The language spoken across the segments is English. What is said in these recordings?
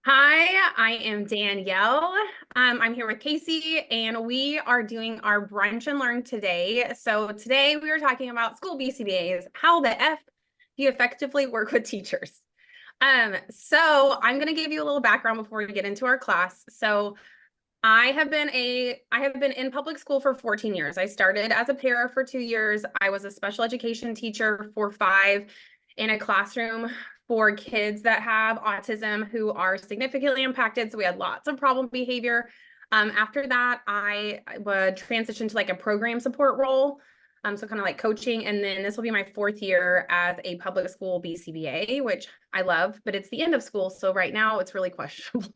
Hi, I am Danielle. I'm here with Casey, and we are doing our brunch and learn today. So today we are talking about school BCBAs, how the F do you effectively work with teachers. So I'm going to give you a little background before we get into our class. So I have been in public school for 14 years. I started as a para for 2 years. I was a special education teacher for 5 in a classroom for kids that have autism who are significantly impacted. So we had lots of problem behavior. After that, I would transition to like a program support role. So kind of like coaching. And then this will be my 4th year as a public school BCBA, which I love, but it's the end of school. So right now it's really questionable.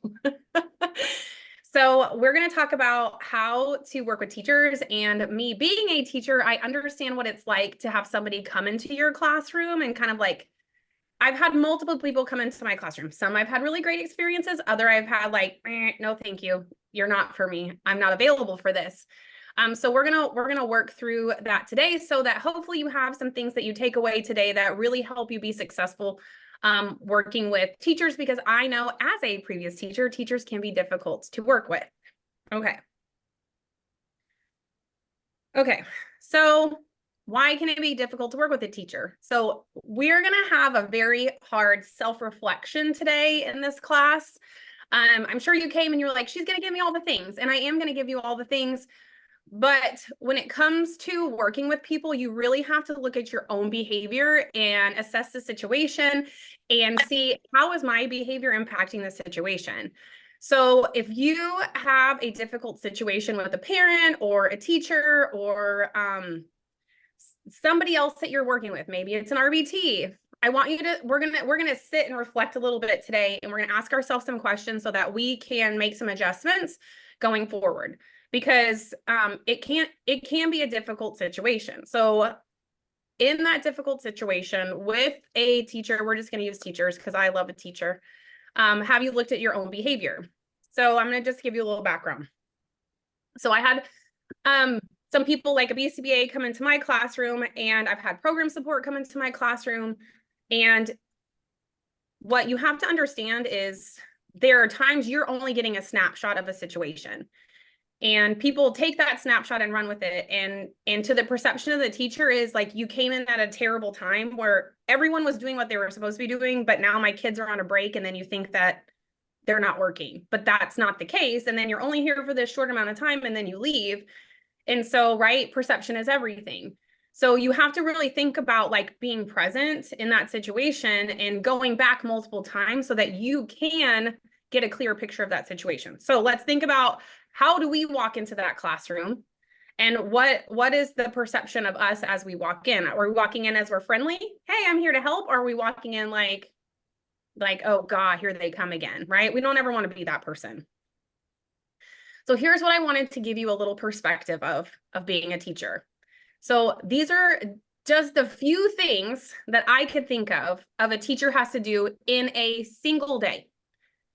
So we're going to talk about how to work with teachers. And me being a teacher, I understand what it's like to have somebody come into your classroom and kind of like, I've had multiple people come into my classroom. Some I've had really great experiences. Other I've had like, no, thank you. You're not for me. I'm not available for this. So we're gonna work through that today so that hopefully you have some things that you take away today that really help you be successful working with teachers, because I know as a previous teacher, teachers can be difficult to work with. Okay. Okay. So why can it be difficult to work with a teacher? So we're going to have a very hard self-reflection today in this class. I'm sure you came and you were like, she's going to give me all the things, and I am going to give you all the things. But when it comes to working with people, you really have to look at your own behavior and assess the situation and see, how is my behavior impacting the situation? So if you have a difficult situation with a parent or a teacher or somebody else that you're working with, maybe it's an RBT, I want you to, we're gonna sit and reflect a little bit today, and we're gonna ask ourselves some questions so that we can make some adjustments going forward, because it can be a difficult situation. So in that difficult situation with a teacher, we're just going to use teachers because I love a teacher. Have you looked at your own behavior? So I'm going to just give you a little background. So I had some people like a BCBA come into my classroom, and I've had program support come into my classroom. And what you have to understand is there are times you're only getting a snapshot of a situation. And people take that snapshot and run with it. And to the perception of the teacher is like, you came in at a terrible time where everyone was doing what they were supposed to be doing, but now my kids are on a break, and then you think that they're not working. But that's not the case. And then you're only here for this short amount of time, and then you leave. And so, right, perception is everything. So you have to really think about like being present in that situation and going back multiple times so that you can get a clear picture of that situation. So let's think about, how do we walk into that classroom, and what is the perception of us as we walk in? Are we walking in as we're friendly? Hey, I'm here to help. Or are we walking in like, oh God, here they come again, right? We don't ever want to be that person. So here's what I wanted to give you a little perspective of being a teacher. So these are just the few things that I could think of a teacher has to do in a single day.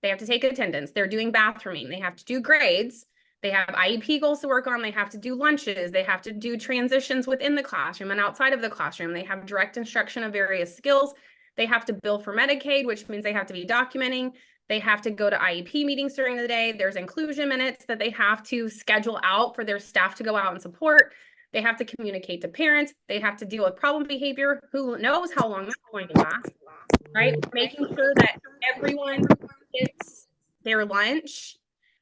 They have to take attendance. They're doing bathrooming. They have to do grades. They have IEP goals to work on. They have to do lunches. They have to do transitions within the classroom and outside of the classroom. They have direct instruction of various skills. They have to bill for Medicaid, which means they have to be documenting. They have to go to IEP meetings during the day. There's inclusion minutes that they have to schedule out for their staff to go out and support. They have to communicate to parents. They have to deal with problem behavior. Who knows how long that's going to last, right? Making sure that everyone gets their lunch,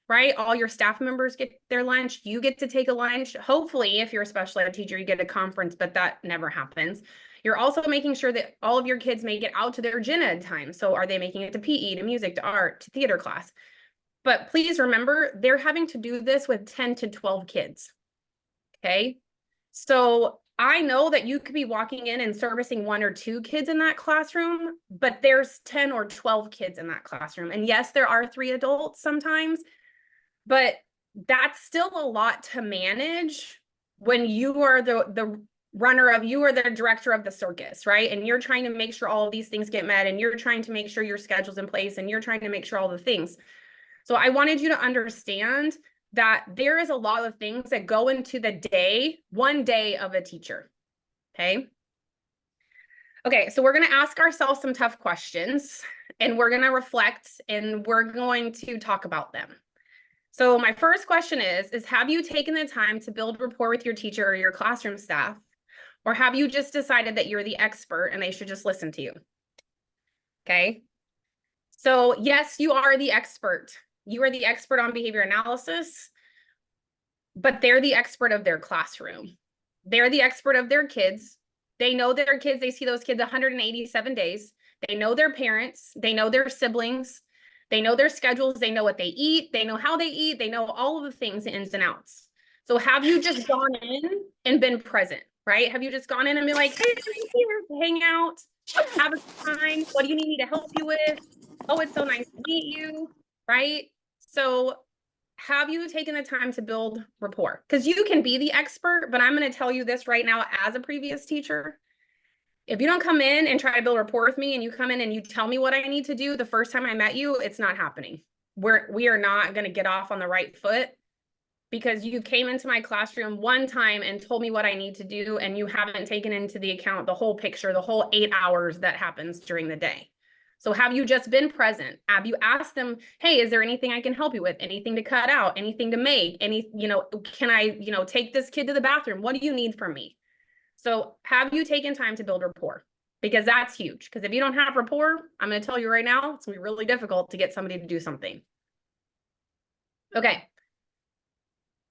right? All your staff members get their lunch. You get to take a lunch. Hopefully, if you're a special ed teacher, you get a conference, but that never happens. You're also making sure that all of your kids make it out to their gen ed time. So are they making it to PE, to music, to art, to theater class? But please remember, they're having to do this with 10 to 12 kids, okay? So I know that you could be walking in and servicing 1 or 2 kids in that classroom, but there's 10 or 12 kids in that classroom. And yes, there are 3 adults sometimes, but that's still a lot to manage when you are the runner of, you are the director of the circus, right? And you're trying to make sure all of these things get met, and you're trying to make sure your schedule's in place, and you're trying to make sure all the things. So I wanted you to understand that there is a lot of things that go into the day, one day of a teacher, okay? Okay, so we're going to ask ourselves some tough questions and we're going to reflect and we're going to talk about them. So my first question is have you taken the time to build rapport with your teacher or your classroom staff? Or have you just decided that you're the expert and they should just listen to you? Okay. So yes, you are the expert. You are the expert on behavior analysis, but they're the expert of their classroom. They're the expert of their kids. They know their kids. They see those kids 187 days. They know their parents. They know their siblings. They know their schedules. They know what they eat. They know how they eat. They know all of the things, the ins and outs. So have you just gone in and been present, right? Have you just gone in and been like, hey, I'm here, hang out, have a time. What do you need me to help you with? Oh, it's so nice to meet you, right? So have you taken the time to build rapport? Because you can be the expert, but I'm going to tell you this right now as a previous teacher. If you don't come in and try to build rapport with me and you come in and you tell me what I need to do the first time I met you, it's not happening. We are not going to get off on the right foot because you came into my classroom one time and told me what I need to do and you haven't taken into the account the whole picture, the whole 8 hours that happens during the day. So have you just been present? Have you asked them, hey, is there anything I can help you with? Anything to cut out? Anything to make? Can I, take this kid to the bathroom? What do you need from me? So have you taken time to build rapport? Because that's huge. Because if you don't have rapport, I'm going to tell you right now, it's going to be really difficult to get somebody to do something. Okay.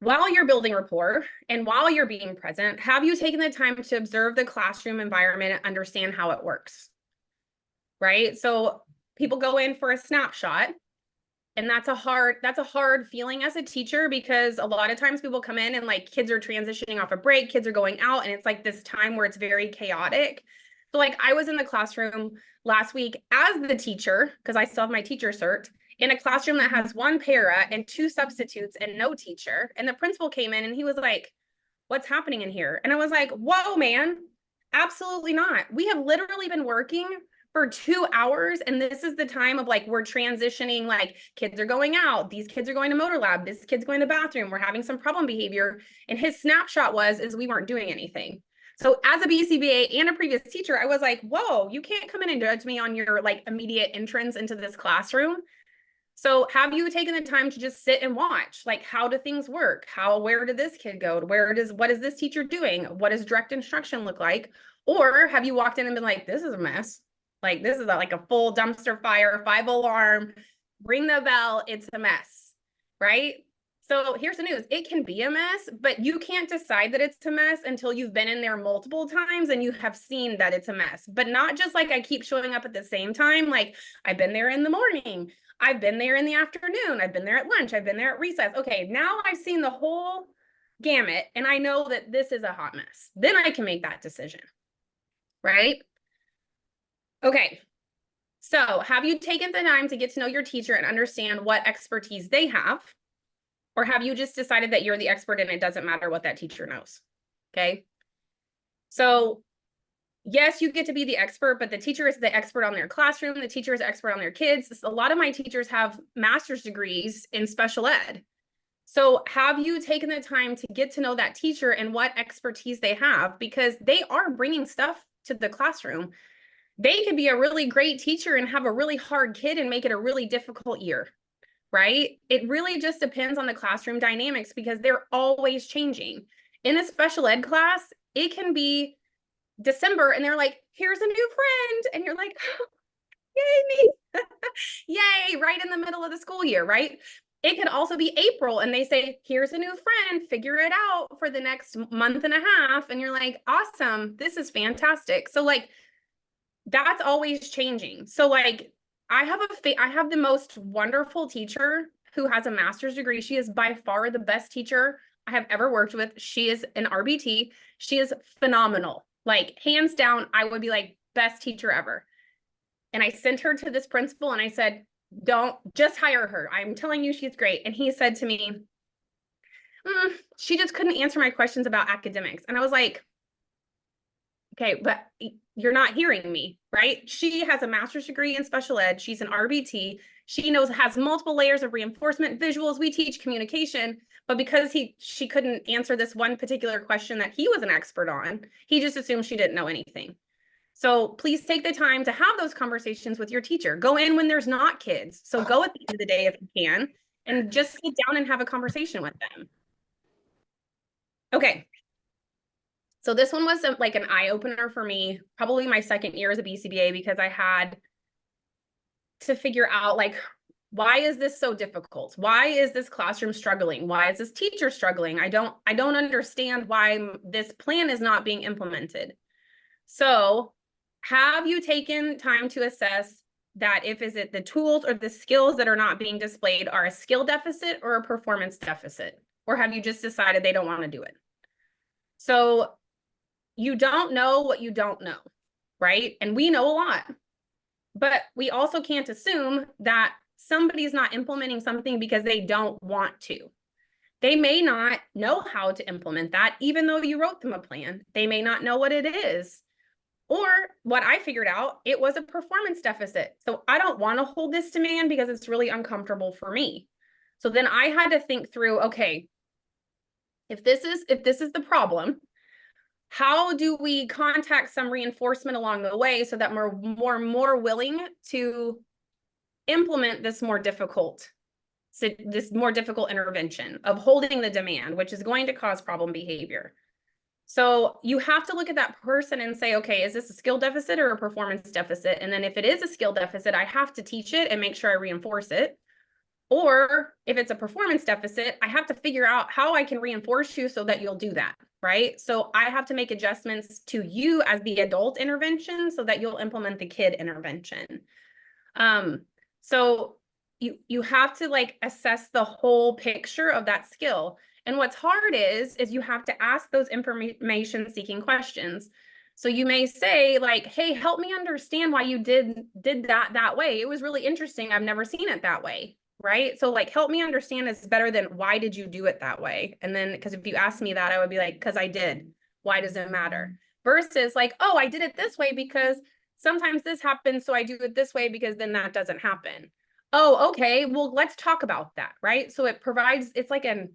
While you're building rapport and while you're being present, have you taken the time to observe the classroom environment and understand how it works? Right? So people go in for a snapshot, and that's a hard feeling as a teacher because a lot of times people come in and like kids are transitioning off a break, kids are going out, and it's like this time where it's very chaotic. So like I was in the classroom last week as the teacher, because I still have my teacher cert, in a classroom that has one para and 2 substitutes and no teacher. And the principal came in and he was like, what's happening in here? And I was like, whoa, man, absolutely not. We have literally been working for 2 hours. And this is the time of like, we're transitioning, like kids are going out. These kids are going to motor lab. This kid's going to the bathroom. We're having some problem behavior. And his snapshot is we weren't doing anything. So as a BCBA and a previous teacher, I was like, whoa, you can't come in and judge me on your like immediate entrance into this classroom. So have you taken the time to just sit and watch? Like, how do things work? Where did this kid go? What is this teacher doing? What does direct instruction look like? Or have you walked in and been like, this is a mess. Like, this is like a full dumpster fire, 5 alarm, ring the bell, it's a mess, right? So here's the news. It can be a mess, but you can't decide that it's a mess until you've been in there multiple times and you have seen that it's a mess. But not just like I keep showing up at the same time. Like I've been there in the morning. I've been there in the afternoon. I've been there at lunch. I've been there at recess. Okay, now I've seen the whole gamut and I know that this is a hot mess. Then I can make that decision, right? Okay, so have you taken the time to get to know your teacher and understand what expertise they have? Or have you just decided that you're the expert and it doesn't matter what that teacher knows? Okay. So yes, you get to be the expert, but the teacher is the expert on their classroom. The teacher is expert on their kids. A lot of my teachers have master's degrees in special ed. So have you taken the time to get to know that teacher and what expertise they have? Because they are bringing stuff to the classroom. They could be a really great teacher and have a really hard kid and make it a really difficult year. Right? It really just depends on the classroom dynamics because they're always changing. In a special ed class, it can be December and they're like, here's a new friend. And you're like, oh, yay me. Yay, right in the middle of the school year, right? It could also be April and they say, here's a new friend, figure it out for the next month and a half. And you're like, awesome, this is fantastic. So like, that's always changing. So like, I have the most wonderful teacher who has a master's degree. She is by far the best teacher I have ever worked with. She is an RBT. She is phenomenal. Like hands down, I would be like best teacher ever. And I sent her to this principal and I said, don't just hire her. I'm telling you, she's great. And he said to me, she just couldn't answer my questions about academics. And I was like, okay, but you're not hearing me, right? She has a master's degree in special ed. She's an RBT. She has multiple layers of reinforcement, visuals. We teach communication, but because she couldn't answer this one particular question that he was an expert on, he just assumed she didn't know anything. So please take the time to have those conversations with your teacher. Go in when there's not kids. So go at the end of the day if you can, and just sit down and have a conversation with them. Okay. So this one was like an eye opener for me, probably my second year as a BCBA, because I had to figure out like, why is this so difficult? Why is this classroom struggling? Why is this teacher struggling? I don't understand why this plan is not being implemented. So have you taken time to assess that is it the tools or the skills that are not being displayed are a skill deficit or a performance deficit? Or have you just decided they don't want to do it? So you don't know what you don't know, right? And we know a lot, but we also can't assume that somebody's not implementing something because they don't want to. They may not know how to implement that, even though you wrote them a plan. They may not know what it is. Or what I figured out, it was a performance deficit. So I don't want to hold this demand because it's really uncomfortable for me. So then I had to think through, okay, if this is the problem, how do we contact some reinforcement along the way so that we're more willing to implement this more difficult intervention of holding the demand, which is going to cause problem behavior. So you have to look at that person and say, okay, is this a skill deficit or a performance deficit? And then if it is a skill deficit, I have to teach it and make sure I reinforce it. Or if it's a performance deficit, I have to figure out how I can reinforce you so that you'll do that, right? So I have to make adjustments to you as the adult intervention so that you'll implement the kid intervention. So you have to like assess the whole picture of that skill. And what's hard is you have to ask those information seeking questions. So you may say like, hey, help me understand why you did that way. It was really interesting. I've never seen it that way. Right. So like, help me understand is better than why did you do it that way? And then, because if you ask me that, I would be like, because I did. Why does it matter? Versus like, oh, I did it this way because sometimes this happens. So I do it this way because then that doesn't happen. Oh, okay. Well, let's talk about that. Right. So it provides, it's like a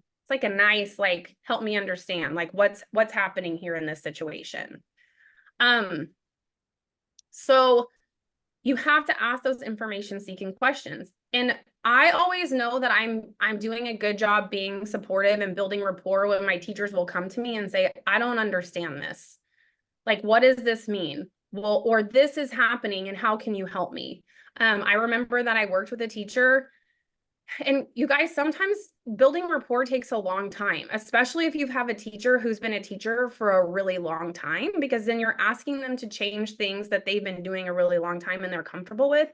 nice, like, help me understand, like what's happening here in this situation. So you have to ask those information seeking questions. And I always know that I'm doing a good job being supportive and building rapport when my teachers will come to me and say, I don't understand this. Like, what does this mean? Well, or this is happening and how can you help me? I remember that I worked with a teacher, and you guys, sometimes building rapport takes a long time, especially if you have a teacher who's been a teacher for a really long time, because then you're asking them to change things that they've been doing a really long time and they're comfortable with.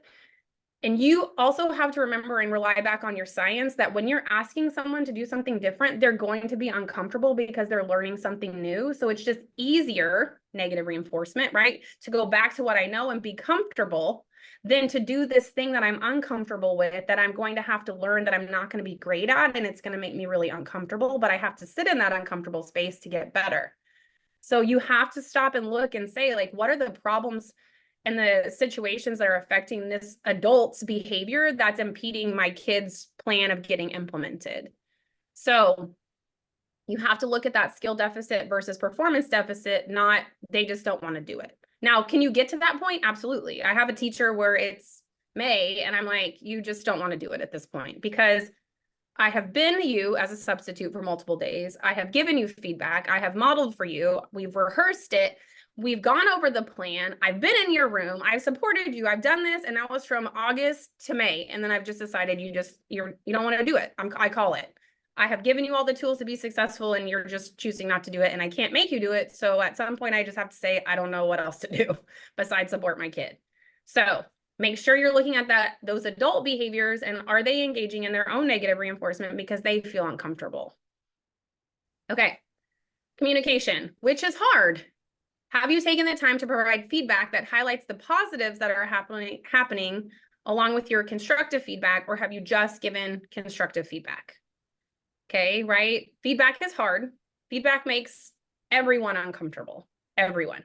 And you also have to remember and rely back on your science that when you're asking someone to do something different, they're going to be uncomfortable because they're learning something new. So it's just easier, negative reinforcement, right? To go back to what I know and be comfortable than to do this thing that I'm uncomfortable with, that I'm going to have to learn that I'm not going to be great at, and it's going to make me really uncomfortable, but I have to sit in that uncomfortable space to get better. So you have to stop and look and say, like, what are the problems and the situations that are affecting this adult's behavior that's impeding my kid's plan of getting implemented? So you have to look at that skill deficit versus performance deficit, not they just don't want to do it. Now, can you get to that point? Absolutely. I have a teacher where it's May and I'm like, you just don't want to do it at this point because I have been you as a substitute for multiple days. I have given you feedback. I have modeled for you. We've rehearsed it. We've gone over the plan. I've been in your room. I've supported you. I've done this. And that was from August to May. And then I've just decided you don't want to do it. I call it. I have given you all the tools to be successful and you're just choosing not to do it. And I can't make you do it. So at some point I just have to say, I don't know what else to do besides support my kid. So make sure you're looking at those adult behaviors and are they engaging in their own negative reinforcement because they feel uncomfortable. Okay. Communication, which is hard. Have you taken the time to provide feedback that highlights the positives that are happening along with your constructive feedback, or have you just given constructive feedback? Okay, right? Feedback is hard. Feedback makes everyone uncomfortable, everyone.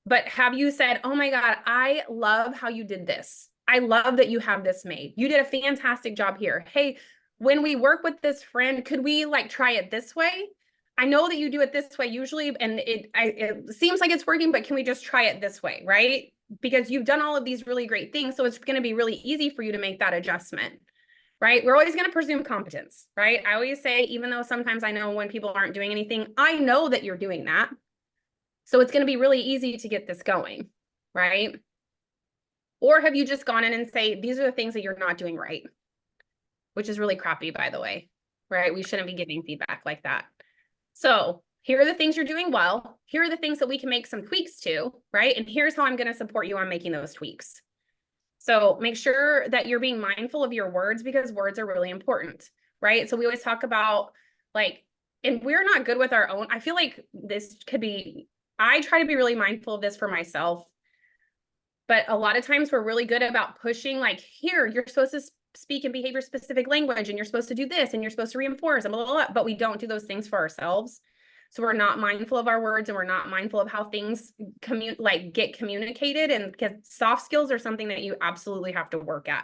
But have you said, oh my God, I love how you did this. I love that you have this made. You did a fantastic job here. Hey, when we work with this friend, could we like try it this way? I know that you do it this way usually, and it seems like it's working, but can we just try it this way, right? Because you've done all of these really great things, so it's going to be really easy for you to make that adjustment, right? We're always going to presume competence, right? I always say, even though sometimes I know when people aren't doing anything, I know that you're doing that. So it's going to be really easy to get this going, right? Or have you just gone in and say, these are the things that you're not doing right, which is really crappy, by the way, right? We shouldn't be giving feedback like that. So here are the things you're doing well. Here are the things that we can make some tweaks to, right? And here's how I'm going to support you on making those tweaks. So make sure that you're being mindful of your words, because words are really important, right? So we always talk about like, and we're not good with our own. I feel like this could be, I try to be really mindful of this for myself, but a lot of times we're really good about pushing like, here, you're supposed to speak in behavior specific language, and you're supposed to do this, and you're supposed to reinforce, and blah, blah, blah, but we don't do those things for ourselves. So we're not mindful of our words, and we're not mindful of how things get communicated. And because soft skills are something that you absolutely have to work at.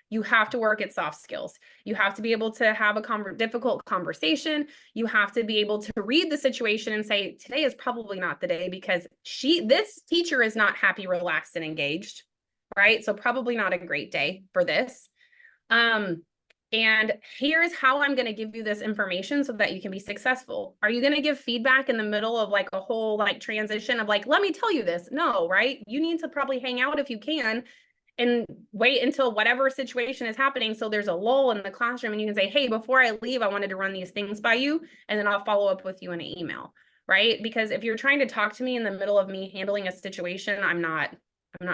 You have to work at soft skills. You have to be able to have a difficult conversation. You have to be able to read the situation and say, today is probably not the day, because this teacher is not happy, relaxed, and engaged, right? So probably not a great day for this. And here's how I'm going to give you this information so that you can be successful. Are you going to give feedback in the middle of like a whole like transition of like, let me tell you this? No, right? You need to probably hang out if you can and wait until whatever situation is happening. So there's a lull in the classroom and you can say, hey, before I leave, I wanted to run these things by you, and then I'll follow up with you in an email, right? Because if you're trying to talk to me in the middle of me handling a situation, I'm not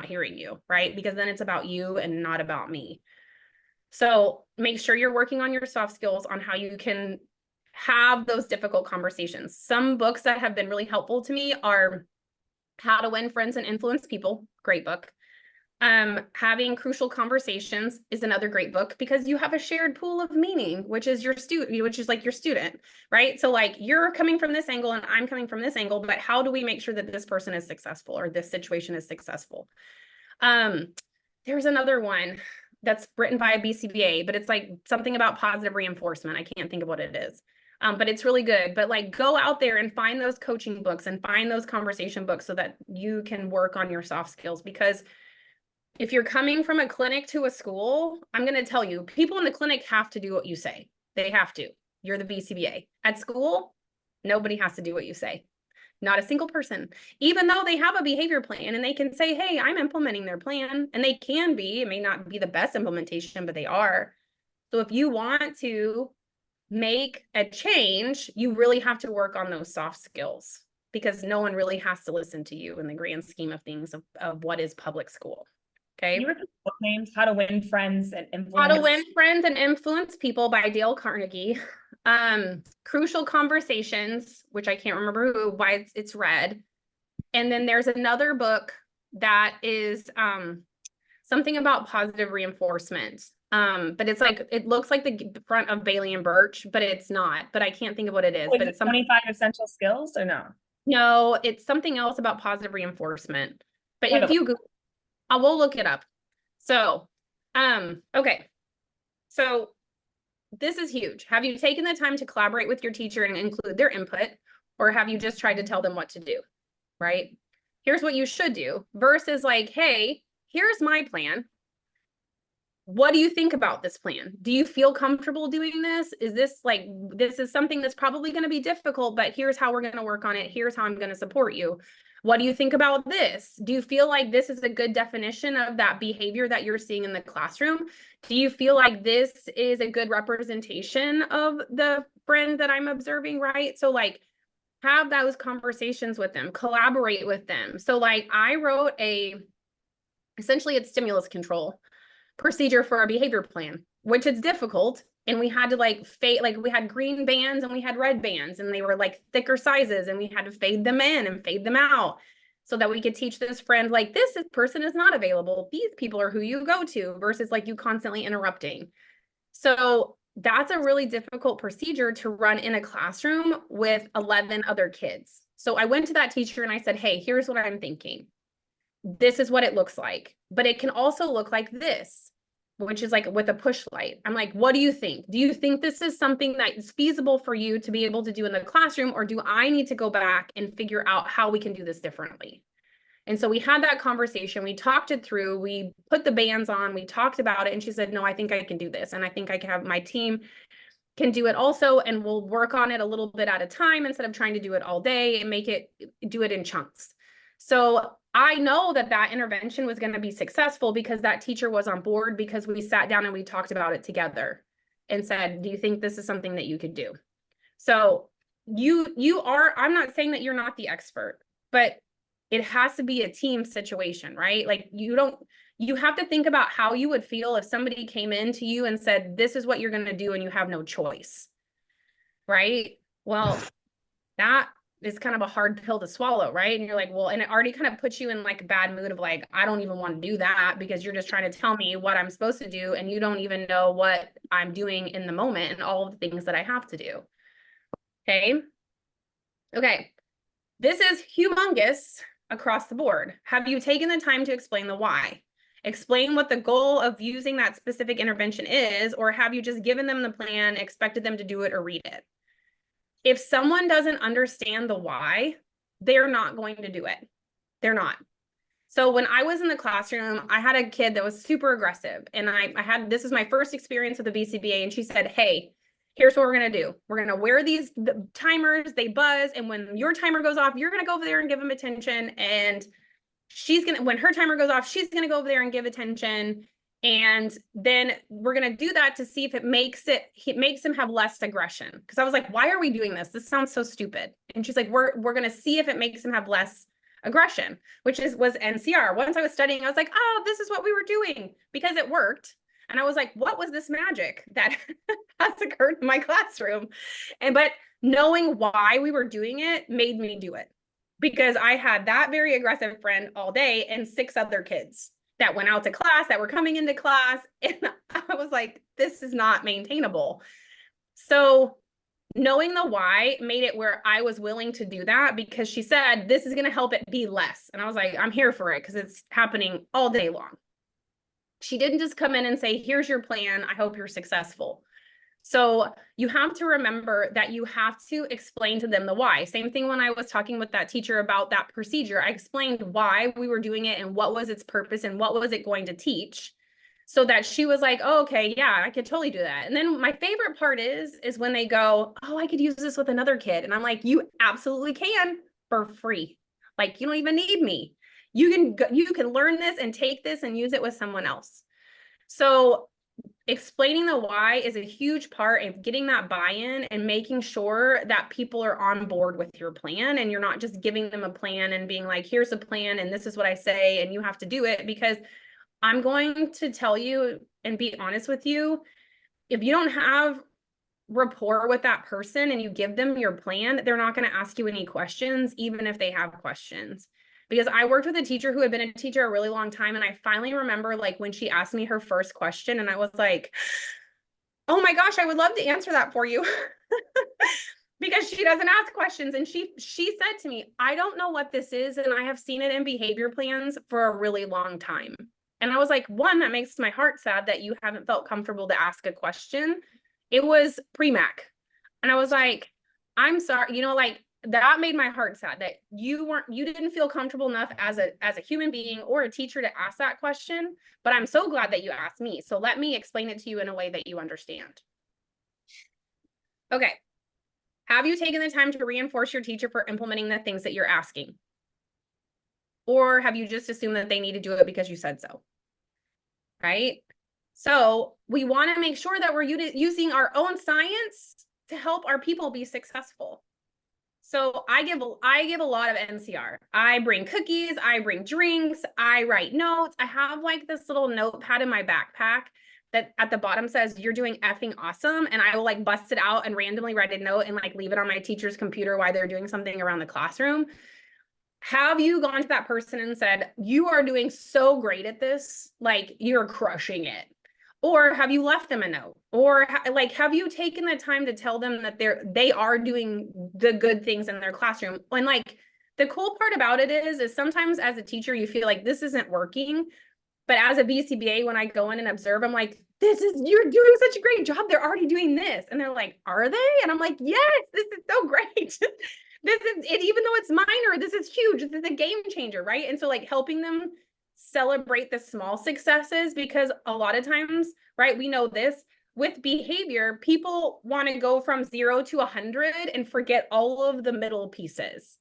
hearing you, right? Because then it's about you and not about me. So make sure you're working on your soft skills on how you can have those difficult conversations. Some books that have been really helpful to me are How to Win Friends and Influence People, great book. Having Crucial Conversations is another great book, because you have a shared pool of meaning, which is your student, which is like your student, right? So like you're coming from this angle and I'm coming from this angle, but how do we make sure that this person is successful or this situation is successful? There's another one that's written by a BCBA, but it's like something about positive reinforcement. I can't think of what it is. But it's really good. But like go out there and find those coaching books and find those conversation books so that you can work on your soft skills. Because if you're coming from a clinic to a school, I'm going to tell you, people in the clinic have to do what you say. They have to. You're the BCBA. At school, nobody has to do what you say. Not a single person, even though they have a behavior plan and they can say, hey, I'm implementing their plan, and they can be, it may not be the best implementation, but they are. So if you want to make a change, you really have to work on those soft skills, because no one really has to listen to you in the grand scheme of things of what is public school. Okay. You repeat book names: How to Win Friends and Influence. How to Win Friends and Influence People by Dale Carnegie. Crucial Conversations, which I can't remember why it's read. And then there's another book that is something about positive reinforcement. But it's like, it looks like the front of Bailey and Birch, but it's not. But I can't think of what it is. But it's 25 essential skills, or no? No, it's something else about positive reinforcement. But if you Google, I will look it up. So, okay. So this is huge. Have you taken the time to collaborate with your teacher and include their input, or have you just tried to tell them what to do, right? Here's what you should do versus like, hey, here's my plan. What do you think about this plan? Do you feel comfortable doing this? Is this like, this is something that's probably going to be difficult, but here's how we're going to work on it. Here's how I'm going to support you. What do you think about this? Do you feel like this is a good definition of that behavior that you're seeing in the classroom? Do you feel like this is a good representation of the friend that I'm observing, right? So like have those conversations with them, collaborate with them. So like I wrote essentially it's stimulus control procedure for a behavior plan, which is difficult. And we had to like fade, like we had green bands and we had red bands, and they were like thicker sizes, and we had to fade them in and fade them out so that we could teach this friend, like, this person is not available. These people are who you go to, versus like you constantly interrupting. So that's a really difficult procedure to run in a classroom with 11 other kids. So I went to that teacher and I said, hey, here's what I'm thinking. This is what it looks like, but it can also look like this. which is like with a push light. I'm like, what do you think? Do you think this is something that is feasible for you to be able to do in the classroom, or do I need to go back and figure out how we can do this differently? And so we had that conversation, we talked it through, we put the bands on, we talked about it, and she said, no, I think I can do this. And I think I can have my team can do it also, and we'll work on it a little bit at a time instead of trying to do it all day and do it in chunks. So I know that that intervention was going to be successful because that teacher was on board, because we sat down and we talked about it together and said, do you think this is something that you could do? So I'm not saying that you're not the expert, but it has to be a team situation, right? Like you have to think about how you would feel if somebody came in to you and said, this is what you're going to do, and you have no choice, right? Well, that is kind of a hard pill to swallow, right? And you're like, well, and it already kind of puts you in like a bad mood of like, I don't even want to do that, because you're just trying to tell me what I'm supposed to do, and you don't even know what I'm doing in the moment and all of the things that I have to do. Okay. This is humongous across the board. Have you taken the time to explain the why? Explain what the goal of using that specific intervention is, or have you just given them the plan, expected them to do it, or read it? If someone doesn't understand the why, they're not going to do it. They're not. So when I was in the classroom, I had a kid that was super aggressive, and this is my first experience with the BCBA, and she said, hey, here's what we're going to do. We're going to wear these timers, they buzz, and when your timer goes off, you're going to go over there and give them attention, and when her timer goes off, she's going to go over there and give attention. And then we're going to do that to see if it makes him have less aggression. Because I was like, why are we doing this? This sounds so stupid. And she's like, we're going to see if it makes him have less aggression, which was NCR. Once I was studying, I was like, oh, this is what we were doing, because it worked. And I was like, what was this magic that has occurred in my classroom? But knowing why we were doing it made me do it, because I had that very aggressive friend all day and 6 other kids that went out to class, that were coming into class. And I was like, this is not maintainable. So knowing the why made it where I was willing to do that, because she said, this is going to help it be less. And I was like, I'm here for it, because it's happening all day long. She didn't just come in and say, here's your plan, I hope you're successful. So you have to remember that you have to explain to them the why. Same thing when I was talking with that teacher about that procedure. I explained why we were doing it and what was its purpose and what was it going to teach, so that she was like, oh, okay, yeah, I could totally do that. And then my favorite part is when they go, oh, I could use this with another kid. And I'm like, you absolutely can, for free. Like, you don't even need me. You can learn this and take this and use it with someone else. So explaining the why is a huge part of getting that buy-in and making sure that people are on board with your plan, and you're not just giving them a plan and being like, here's a plan and this is what I say and you have to do it. Because I'm going to tell you and be honest with you, if you don't have rapport with that person and you give them your plan, they're not going to ask you any questions, even if they have questions. Because I worked with a teacher who had been a teacher a really long time, and I finally remember like when she asked me her first question, and I was like, oh my gosh, I would love to answer that for you. Because she doesn't ask questions. And she said to me, I don't know what this is, and I have seen it in behavior plans for a really long time. And I was like, one, that makes my heart sad that you haven't felt comfortable to ask a question. It was pre-Mac. And I was like, I'm sorry, like, that made my heart sad that you didn't feel comfortable enough as a human being or a teacher to ask that question. But I'm so glad that you asked me. So let me explain it to you in a way that you understand. Okay. Have you taken the time to reinforce your teacher for implementing the things that you're asking? Or have you just assumed that they need to do it because you said so? Right? So we want to make sure that we're using our own science to help our people be successful. So I give a lot of NCR. I bring cookies, I bring drinks, I write notes. I have like this little notepad in my backpack that at the bottom says, you're doing effing awesome. And I will like bust it out and randomly write a note and like leave it on my teacher's computer while they're doing something around the classroom. Have you gone to that person and said, you are doing so great at this, like you're crushing it? Or have you left them a note? Or like, have you taken the time to tell them that they are doing the good things in their classroom? And like, the cool part about it is sometimes as a teacher, you feel like this isn't working, But as a BCBA, when I go in and observe, I'm like, you're doing such a great job. They're already doing this. And they're like, are they? And I'm like, yes, this is so great. This is it, even though it's minor, this is huge. This is a game changer, right? And so like helping them celebrate the small successes, because a lot of times, right, we know this with behavior, people want to go from 0 to 100 and forget all of the middle pieces,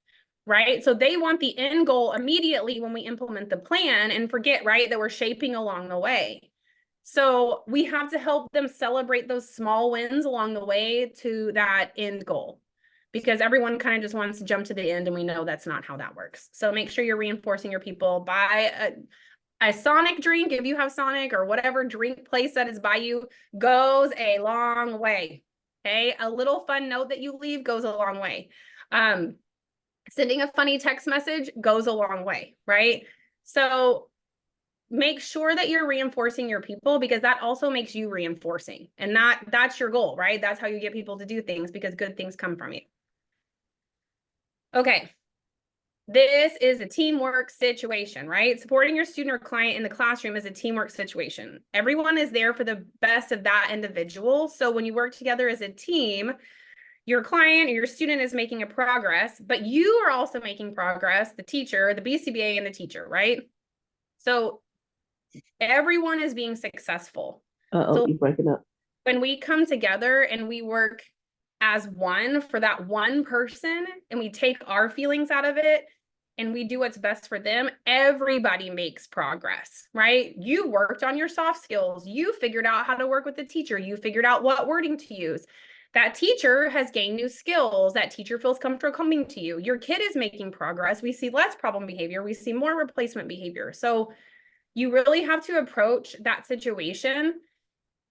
right? So they want the end goal immediately when we implement the plan and forget, right, that we're shaping along the way. So we have to help them celebrate those small wins along the way to that end goal, because everyone kind of just wants to jump to the end, and we know that's not how that works. So make sure you're reinforcing your people. Buy a Sonic drink, if you have Sonic, or whatever drink place that is by you, goes a long way. Okay, a little fun note that you leave goes a long way. Sending a funny text message goes a long way, right? So make sure that you're reinforcing your people, because that also makes you reinforcing, and that's your goal, right? That's how you get people to do things, because good things come from you. Okay, this is a teamwork situation, right? Supporting your student or client in the classroom is a teamwork situation. Everyone is there for the best of that individual. So when you work together as a team, your client or your student is making a progress, but you are also making progress, the teacher, the BCBA, and the teacher, right? So everyone is being successful. So you're breaking up. When we come together and we work as one for that one person, and we take our feelings out of it and we do what's best for them, everybody makes progress, right? You worked on your soft skills. You figured out how to work with the teacher. You figured out what wording to use. That teacher has gained new skills. That teacher feels comfortable coming to you. Your kid is making progress. We see less problem behavior. We see more replacement behavior. So you really have to approach that situation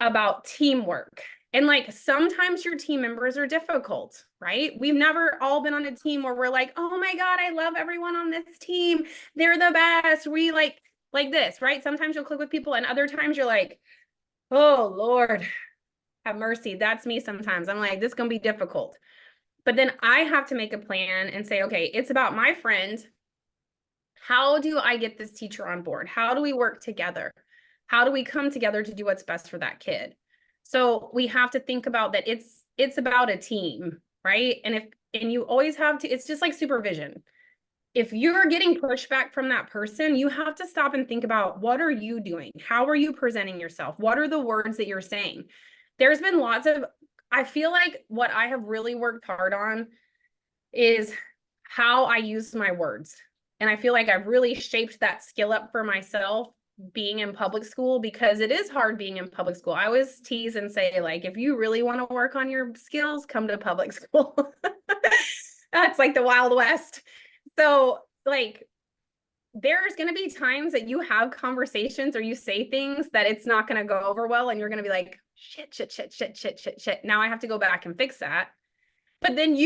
about teamwork. And like sometimes your team members are difficult, right? We've never all been on a team where we're like, oh my God, I love everyone on this team. They're the best. We like this, right? Sometimes you'll click with people, and other times you're like, oh Lord, have mercy. That's me sometimes. I'm like, this is going to be difficult. But then I have to make a plan and say, okay, it's about my friend. How do I get this teacher on board? How do we work together? How do we come together to do what's best for that kid? So we have to think about that it's about a team, right? And you always have to, it's just like supervision. If you're getting pushback from that person, you have to stop and think about, what are you doing? How are you presenting yourself? What are the words that you're saying? There's been I feel like what I have really worked hard on is how I use my words. And I feel like I've really shaped that skill up for myself being in public school, because it is hard being in public school. I always tease and say, like, if you really want to work on your skills, come to public school. That's like the Wild West. So like, there's going to be times that you have conversations or you say things that it's not going to go over well, and you're going to be like, shit. Now I have to go back and fix that. But then,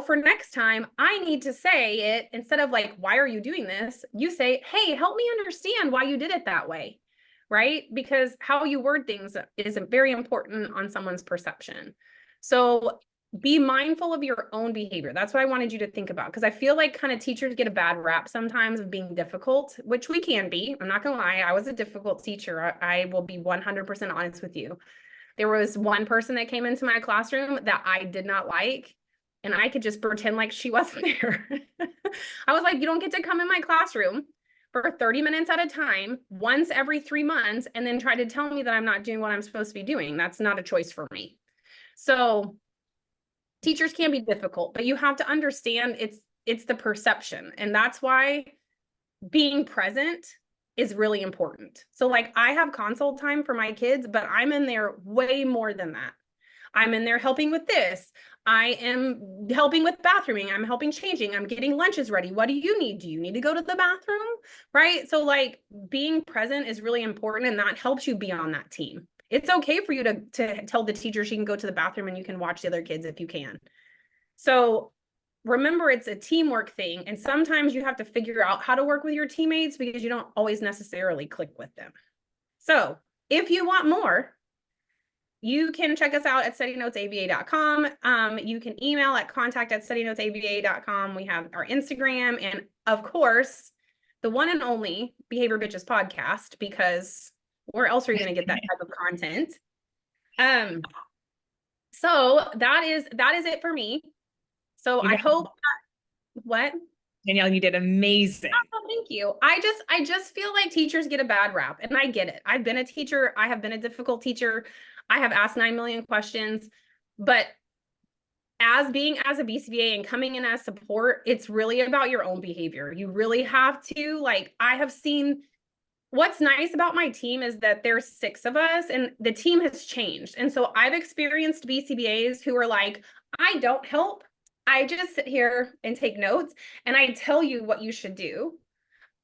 for next time, I need to say it instead of like, why are you doing this? You say, hey, help me understand why you did it that way, right? Because how you word things is very important on someone's perception. So be mindful of your own behavior. That's what I wanted you to think about, because I feel like kind of teachers get a bad rap sometimes of being difficult, which we can be. I'm not going to lie. I was a difficult teacher. I will be 100% honest with you. There was one person that came into my classroom that I did not like, and I could just pretend like she wasn't there. I was like, you don't get to come in my classroom for 30 minutes at a time, once every 3 months, and then try to tell me that I'm not doing what I'm supposed to be doing. That's not a choice for me. So teachers can be difficult, but you have to understand it's the perception. And that's why being present is really important. So like, I have consult time for my kids, but I'm in there way more than that. I'm in there helping with this. I am helping with bathrooming. I'm helping changing. I'm getting lunches ready. What do you need? Do you need to go to the bathroom? Right? So like, being present is really important, and that helps you be on that team. It's okay for you to tell the teacher she can go to the bathroom and you can watch the other kids if you can. So remember, it's a teamwork thing. And sometimes you have to figure out how to work with your teammates, because you don't always necessarily click with them. So if you want more, you can check us out at STUDYNOTESABA.com. You can email at contact@STUDYNOTESABA.com. We have our Instagram, and of course, the one and only Behavior Bitches podcast, because where else are you going to get that type of content? So that is it for me. So I hope that, what? Danielle, you did amazing. Oh, thank you. I just feel like teachers get a bad rap, and I get it. I've been a teacher. I have been a difficult teacher. I have asked 9 million questions, but as a BCBA and coming in as support, it's really about your own behavior. You really have to, like, I have seen, what's nice about my team is that there's 6 of us and the team has changed. And so I've experienced BCBAs who are like, I don't help. I just sit here and take notes and I tell you what you should do.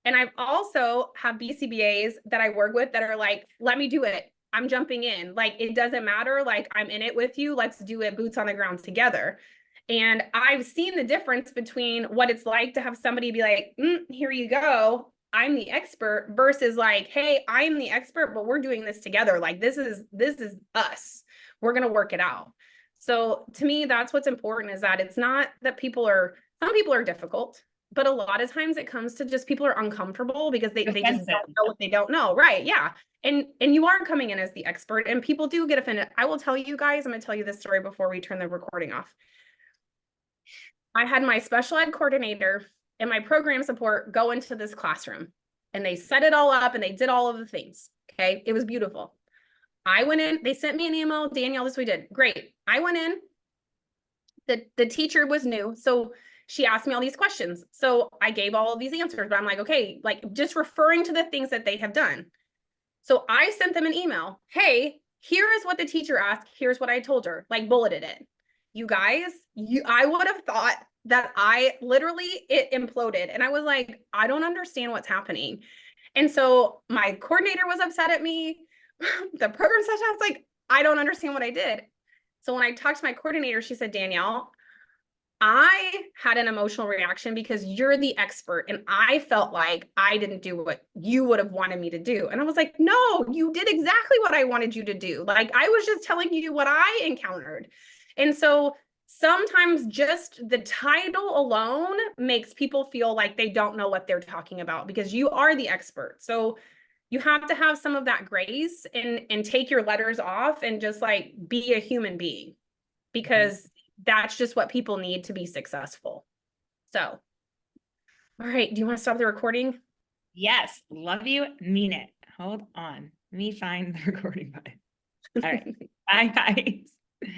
And I've also have BCBAs that I work with that are like, let me do it. I'm jumping in. Like, it doesn't matter. Like, I'm in it with you. Let's do it boots on the ground together. And I've seen the difference between what it's like to have somebody be like, here you go. I'm the expert versus like, hey, I'm the expert, but we're doing this together. Like, this is us. We're going to work it out. So to me, that's what's important, is that it's not that some people are difficult, but a lot of times it comes to just people are uncomfortable because they just don't know what they don't know. Right. Yeah. And you aren't coming in as the expert, and people do get offended. I will tell you guys, I'm going to tell you this story before we turn the recording off. I had my special ed coordinator and my program support go into this classroom, and they set it all up and they did all of the things. Okay. It was beautiful. I went in, they sent me an email, Danielle, this we did. Great. I went in, the teacher was new. So she asked me all these questions. So I gave all of these answers, but I'm like, okay, like just referring to the things that they have done. So I sent them an email. Hey, here is what the teacher asked. Here's what I told her, like bulleted it. You guys, I would have thought that it imploded. And I was like, I don't understand what's happening. And so my coordinator was upset at me. The program session, I was like, I don't understand what I did. So when I talked to my coordinator, she said, Danielle, I had an emotional reaction because you're the expert and I felt like I didn't do what you would have wanted me to do. And I was like, no, you did exactly what I wanted you to do. Like, I was just telling you what I encountered. And so sometimes just the title alone makes people feel like they don't know what they're talking about because you are the expert. So you have to have some of that grace and take your letters off and just like be a human being, because that's just what people need to be successful. So, all right. Do you want to stop the recording? Yes. Love you. Mean it. Hold on. Let me find the recording button. All right. Bye, guys.